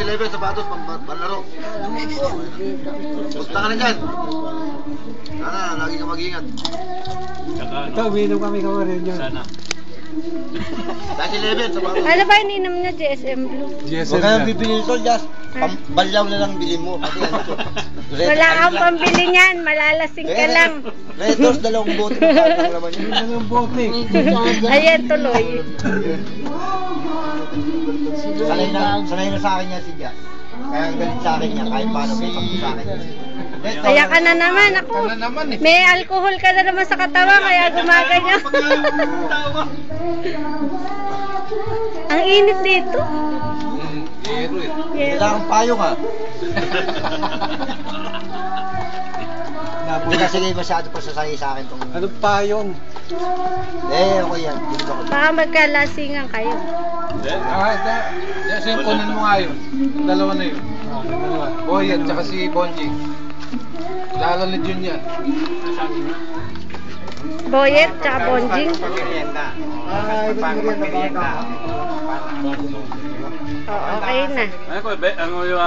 11, sapatos, panlaro. Punta ka na dyan. Sana, lagi ka mag-ingat. Ito, uminom kami kawarin yun. Sana. Dahil 11, sapatos. Ano ba ininom niya? GSM Blue? GSM Huwag ka nang na. bibili ito, Jas. Balyaw na lang bili mo. Kasi ano to. Wala kang pambili niyan. Malalasing ka lang. Red Horse, 2 bote mo lang naman yun. Yun ang bote. Ayan, tuloy. Sanay na sa akin yan si Jas. Kaya ang galit sa akin niya, kahit paano may pag sa akin. Kaya ka na naman. Ako, may alcohol ka na naman sa katawan. Kaya gumaganyan. Ang init dito. Kailangan payo ka. Hindi kasi kayo masyado pasasay sa akin tong... Anong payong? ako yan. Dito ako. Baka magkalasingan kayo. Kasi yung kunin mo nga yun. Dalawa na yun. Boy at saka si Bonjing. Lalalid yun yan. Boyet, tsaka Bonjing. Ay, merienda. Oo, okay na. Ano ko, ano yung